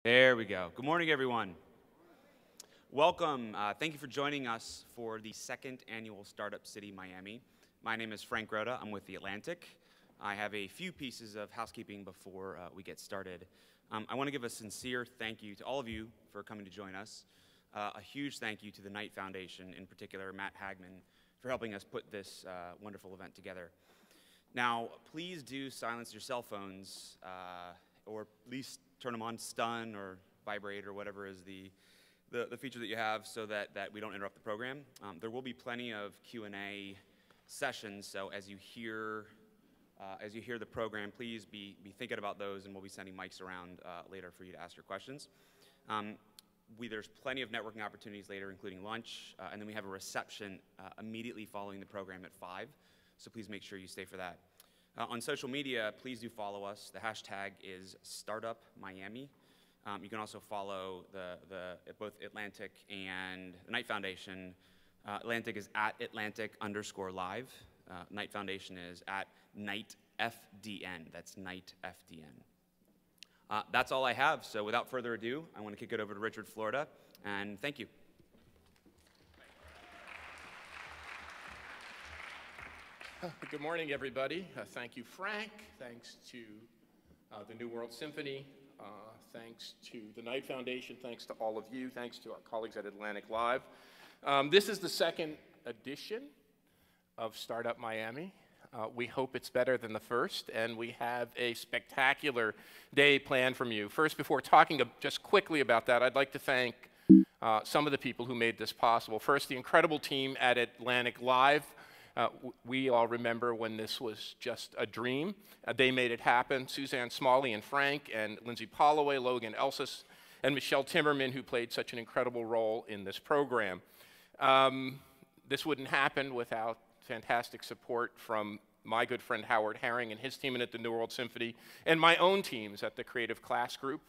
There we go. Good morning, everyone. Welcome. Thank you for joining us for the second annual Startup City Miami. My name is Frank Rhoda. I'm with The Atlantic. I have a few pieces of housekeeping before we get started. I want to give a sincere thank you to all of you for coming to join us. A huge thank you to the Knight Foundation, in particular Matt Hagman, for helping us put this wonderful event together. Now, please do silence your cell phones, or at least turn them on stun or vibrate or whatever is the feature that you have, so that we don't interrupt the program. There will be plenty of Q&A sessions, so as you hear the program, please be thinking about those, and we'll be sending mics around later for you to ask your questions. There's plenty of networking opportunities later, including lunch, and then we have a reception immediately following the program at 5, so please make sure you stay for that. On social media, please do follow us. The hashtag is StartupMiami. You can also follow both Atlantic and the Knight Foundation. Atlantic is at Atlantic_live. Knight Foundation is at KnightFDN. That's KnightFDN. That's all I have. So without further ado, I want to kick it over to Richard Florida, and thank you. Good morning, everybody. Thank you, Frank. Thanks to the New World Symphony. Thanks to the Knight Foundation. Thanks to all of you. Thanks to our colleagues at Atlantic Live. This is the second edition of Startup Miami. We hope it's better than the first, and we have a spectacular day planned for you. First, before talking just quickly about that, I'd like to thank some of the people who made this possible. First, the incredible team at Atlantic Live. We all remember when this was just a dream. They made it happen. Suzanne Smalley and Frank and Lindsay Polloway, Logan Elsis, and Michelle Timmerman, who played such an incredible role in this program. This wouldn't happen without fantastic support from my good friend Howard Herring and his team at the New World Symphony, and my own teams at the Creative Class Group,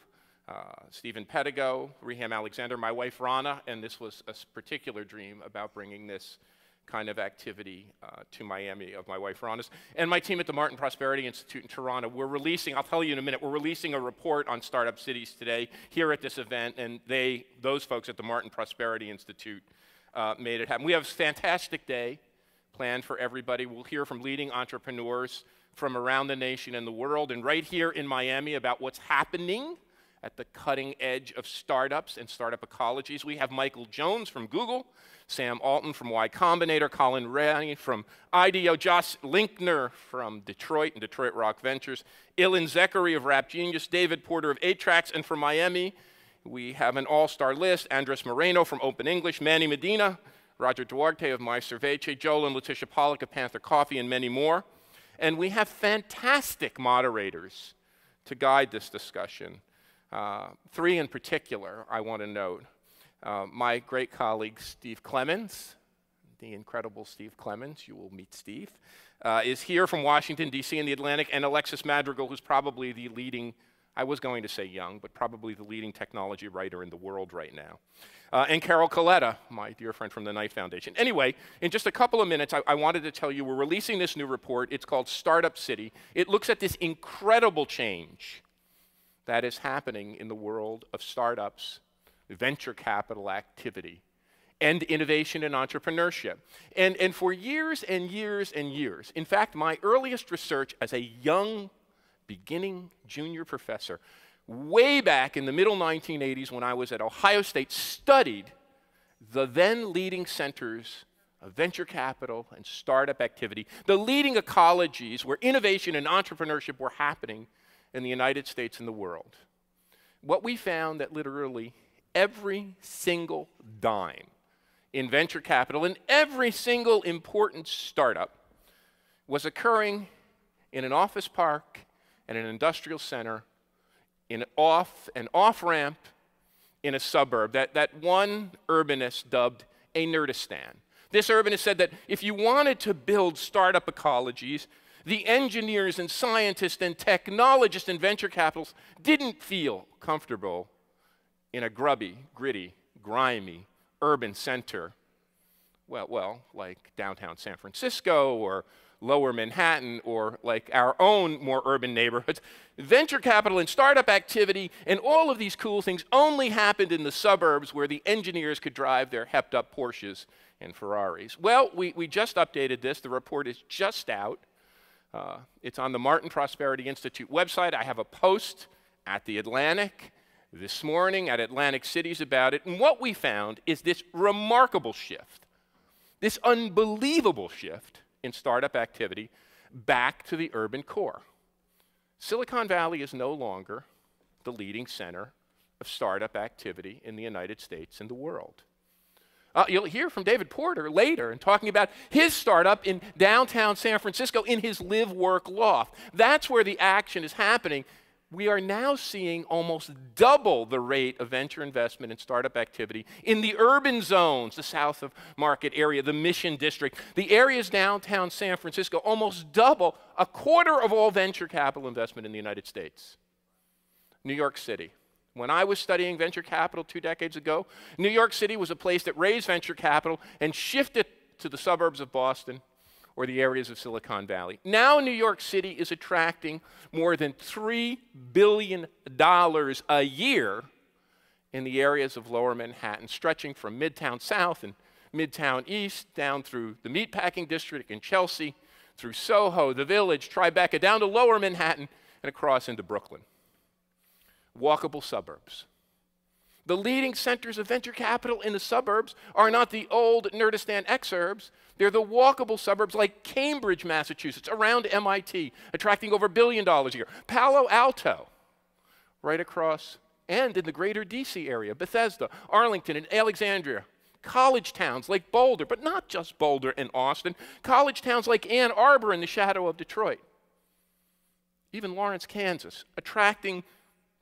Stephen Pedigo, Reham Alexander, my wife Rana, and this was a particular dream about bringing this kind of activity to Miami of my wife Rana's, and my team at the Martin Prosperity Institute in Toronto. We're releasing, I'll tell you in a minute, we're releasing a report on startup cities today here at this event, and those folks at the Martin Prosperity Institute made it happen. We have a fantastic day planned for everybody. We'll hear from leading entrepreneurs from around the nation and the world, and right here in Miami about what's happening at the cutting edge of startups and startup ecologies. We have Michael Jones from Google, Sam Alton from Y Combinator, Colin Ray from IDEO, Josh Linkner from Detroit and Detroit Rock Ventures, Ilan Zechary of Rap Genius, David Porter of 8Tracks, and from Miami, we have an all-star list: Andres Moreno from Open English, Manny Medina, Roger Duarte of My Cervece, Joel and Letitia Pollock of Panther Coffee, and many more. And we have fantastic moderators to guide this discussion. 3 in particular I want to note. My great colleague Steve Clemens, the incredible Steve Clemens, you will meet Steve, is here from Washington, D.C. in the Atlantic, and Alexis Madrigal, who's probably the leading, I was going to say young, but probably the leading technology writer in the world right now. And Carol Coletta, my dear friend from the Knight Foundation. Anyway, in just a couple of minutes, I wanted to tell you we're releasing this new report. It's called Startup City. It looks at this incredible change that is happening in the world of startups, venture capital activity, and innovation and entrepreneurship. And for years and years and years, in fact, my earliest research as a young, beginning junior professor, way back in the middle 1980s when I was at Ohio State, studied the then leading centers of venture capital and startup activity, the leading ecologies where innovation and entrepreneurship were happening in the United States and the world. What we found that literally every single dime in venture capital and every single important startup was occurring in an office park and an industrial center, in an off-ramp in a suburb that one urbanist dubbed a nerdistan. This urbanist said that if you wanted to build startup ecologies, the engineers and scientists and technologists and venture capitalists didn't feel comfortable in a grubby, gritty, grimy urban center, well, like downtown San Francisco or Lower Manhattan or like our own more urban neighborhoods. Venture capital and startup activity and all of these cool things only happened in the suburbs where the engineers could drive their hepped-up Porsches and Ferraris. Well, we just updated this. The report is just out. It's on the Martin Prosperity Institute website. I have a post at The Atlantic this morning at Atlantic Cities about it. And what we found is this remarkable shift, this unbelievable shift in startup activity back to the urban core. Silicon Valley is no longer the leading center of startup activity in the United States and the world. You'll hear from David Porter later and talking about his startup in downtown San Francisco in his live-work loft. That's where the action is happening. We are now seeing almost double the rate of venture investment and startup activity in the urban zones, the South of Market area, the Mission District. The areas downtown San Francisco almost double, a quarter of all venture capital investment in the United States. New York City. When I was studying venture capital 2 decades ago, New York City was a place that raised venture capital and shifted to the suburbs of Boston or the areas of Silicon Valley. Now New York City is attracting more than $3 billion a year in the areas of Lower Manhattan, stretching from Midtown South and Midtown East down through the Meatpacking District in Chelsea, through Soho, the Village, Tribeca, down to Lower Manhattan and across into Brooklyn. Walkable suburbs. The leading centers of venture capital in the suburbs are not the old Nerdistan exurbs. They're the walkable suburbs like Cambridge, Massachusetts, around MIT, attracting over $1 billion a year. Palo Alto, right across, and in the greater DC area, Bethesda, Arlington, and Alexandria. College towns like Boulder, but not just Boulder and Austin. College towns like Ann Arbor in the shadow of Detroit. Even Lawrence, Kansas, attracting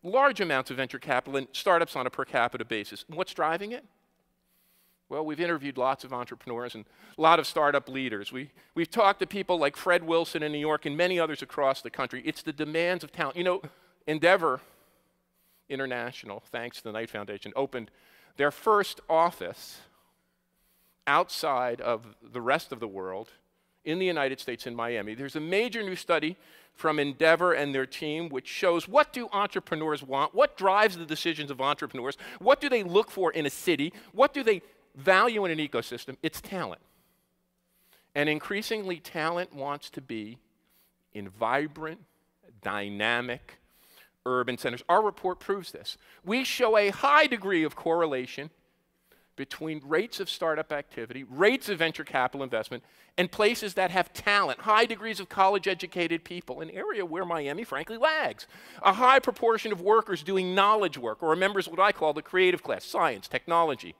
large amounts of venture capital and startups on a per capita basis. And what's driving it? Well, we've interviewed lots of entrepreneurs and a lot of startup leaders. We've talked to people like Fred Wilson in New York and many others across the country. It's the demands of talent. You know, Endeavor International, thanks to the Knight Foundation, opened their first office outside of the rest of the world in the United States in Miami. There's a major new study from Endeavor and their team which shows what do entrepreneurs want, what drives the decisions of entrepreneurs, what do they look for in a city, what do they value in an ecosystem. It's talent. And increasingly, talent wants to be in vibrant, dynamic urban centers. Our report proves this. We show a high degree of correlation between rates of startup activity, rates of venture capital investment, and places that have talent, high degrees of college-educated people, an area where Miami, frankly, lags. A high proportion of workers doing knowledge work, or members of what I call the creative class, science, technology,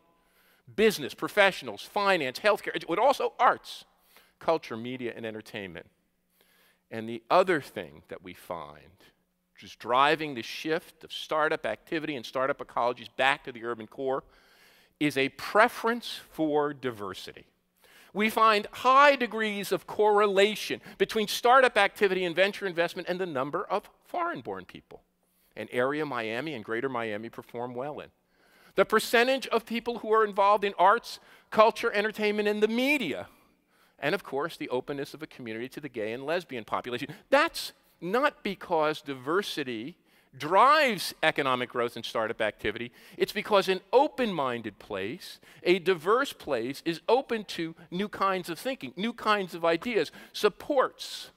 business, professionals, finance, healthcare, but also arts, culture, media, and entertainment. And the other thing that we find, which is driving the shift of startup activity and startup ecologies back to the urban core, is a preference for diversity. We find high degrees of correlation between startup activity and venture investment and the number of foreign-born people, an area Miami and greater Miami perform well in. The percentage of people who are involved in arts, culture, entertainment, and the media, and of course, the openness of a community to the gay and lesbian population. That's not because diversity drives economic growth and startup activity. It's because an open-minded place, a diverse place, is open to new kinds of thinking, new kinds of ideas, supports,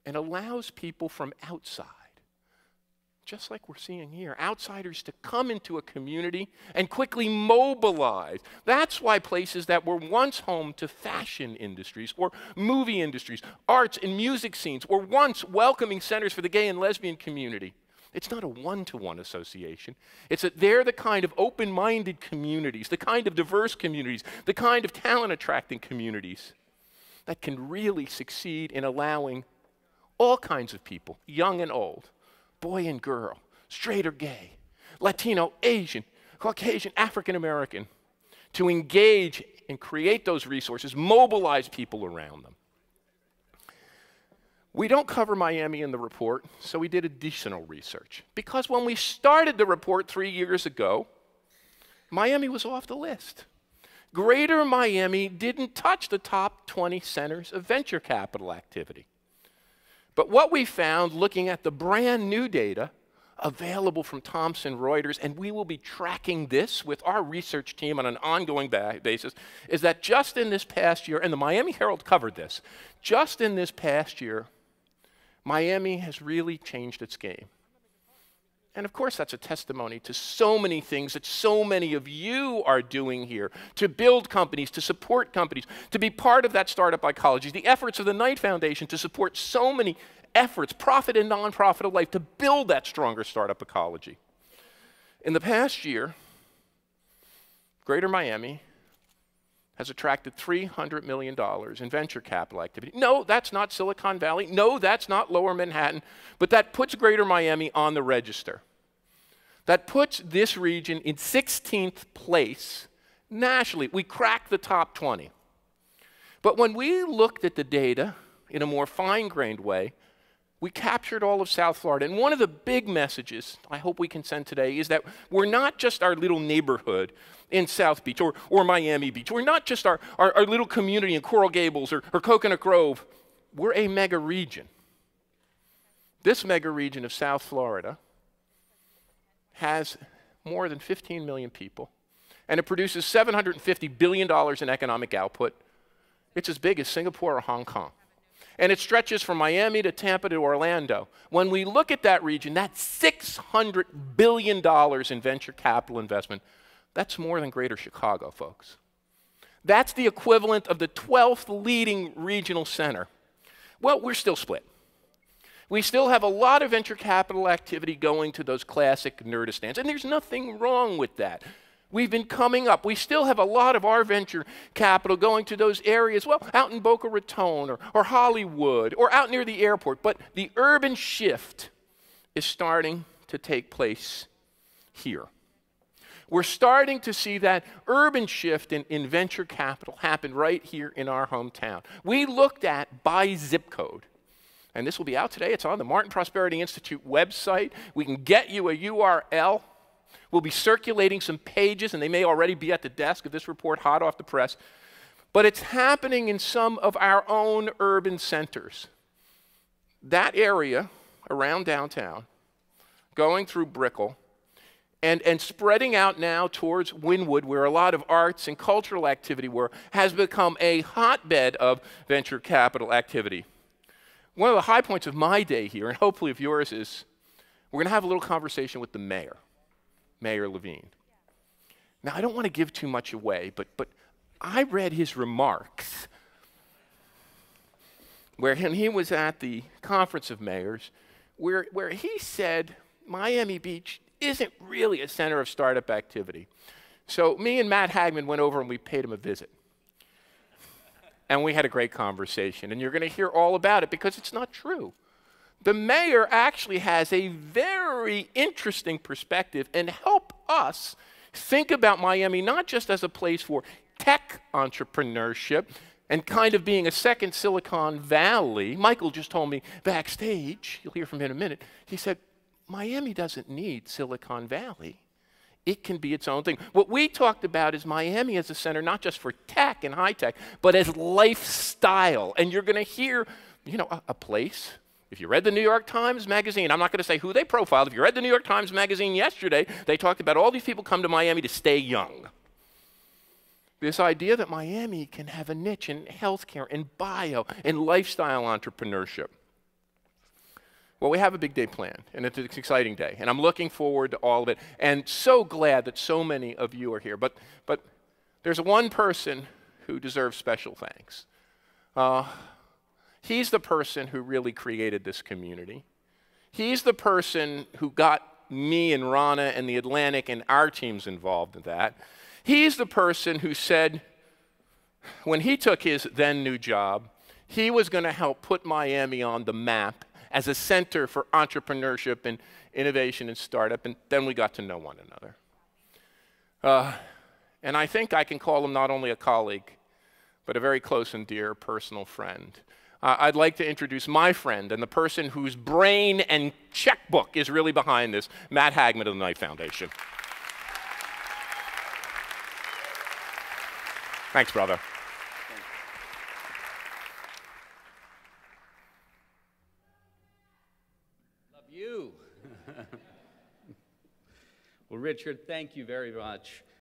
and allows people from outside, just like we're seeing here, outsiders to come into a community and quickly mobilize. That's why places that were once home to fashion industries or movie industries, arts and music scenes, were once welcoming centers for the gay and lesbian community. It's not a one-to-one association. It's that they're the kind of open-minded communities, the kind of diverse communities, the kind of talent-attracting communities that can really succeed in allowing all kinds of people, young and old, boy and girl, straight or gay, Latino, Asian, Caucasian, African American, to engage and create those resources, mobilize people around them. We don't cover Miami in the report, so we did additional research. Because when we started the report 3 years ago, Miami was off the list. Greater Miami didn't touch the top 20 centers of venture capital activity. But what we found looking at the brand new data available from Thomson Reuters, and we will be tracking this with our research team on an ongoing basis, is that just in this past year, and the Miami Herald covered this, just in this past year, Miami has really changed its game. And of course, that's a testimony to so many things that so many of you are doing here, to build companies, to support companies, to be part of that startup ecology, the efforts of the Knight Foundation to support so many efforts, profit and nonprofit alike, to build that stronger startup ecology. In the past year, Greater Miami has attracted $300 million in venture capital activity. No, that's not Silicon Valley. No, that's not Lower Manhattan. But that puts Greater Miami on the register. That puts this region in 16th place nationally. We cracked the top 20. But when we looked at the data in a more fine-grained way, we captured all of South Florida. And one of the big messages I hope we can send today is that we're not just our little neighborhood in South Beach or Miami Beach. We're not just our little community in Coral Gables or Coconut Grove. We're a mega region. This mega region of South Florida has more than 15 million people, and it produces $750 billion in economic output. It's as big as Singapore or Hong Kong. And it stretches from Miami to Tampa to Orlando. When we look at that region, that's $600 billion in venture capital investment. That's more than Greater Chicago, folks. That's the equivalent of the 12th leading regional center. Well, we're still split. We still have a lot of venture capital activity going to those classic Nerdistans, and there's nothing wrong with that. We've been coming up. We still have a lot of our venture capital going to those areas, well, out in Boca Raton or Hollywood or out near the airport. But the urban shift is starting to take place here. We're starting to see that urban shift in venture capital happen right here in our hometown. We looked at by zip code. And this will be out today. It's on the Martin Prosperity Institute website. We can get you a URL. We'll be circulating some pages, and they may already be at the desk of this report, hot off the press. But it's happening in some of our own urban centers. That area around downtown, going through Brickell, and spreading out now towards Wynwood, where a lot of arts and cultural activity were, has become a hotbed of venture capital activity. One of the high points of my day here, and hopefully of yours, is we're going to have a little conversation with the mayor, Mayor Levine. Now, I don't want to give too much away, but I read his remarks when he was at the Conference of Mayors, where he said Miami Beach isn't really a center of startup activity. So me and Matt Hagman went over and we paid him a visit. And we had a great conversation, and you're going to hear all about it because it's not true. The mayor actually has a very interesting perspective and help us think about Miami not just as a place for tech entrepreneurship and kind of being a second Silicon Valley. Michael just told me backstage, you'll hear from him in a minute, he said, Miami doesn't need Silicon Valley. It can be its own thing. What we talked about is Miami as a center, not just for tech and high tech, but as lifestyle. And you're going to hear, a place. If you read the New York Times Magazine, I'm not going to say who they profiled. If you read the New York Times Magazine yesterday, they talked about all these people come to Miami to stay young. This idea that Miami can have a niche in healthcare and bio and lifestyle entrepreneurship. Well, we have a big day planned, and it's an exciting day, and I'm looking forward to all of it, and so glad that so many of you are here. But there's one person who deserves special thanks. He's the person who really created this community. He's the person who got me and Rana and the Atlantic and our teams involved in that. He's the person who said, when he took his then new job, he was going to help put Miami on the map as a center for entrepreneurship and innovation and startup, and then we got to know one another. And I think I can call him not only a colleague, but a very close and dear personal friend. I'd like to introduce my friend and the person whose brain and checkbook is really behind this, Matt Hagman of the Knight Foundation. Thanks, brother. Love you. Well, Richard, thank you very much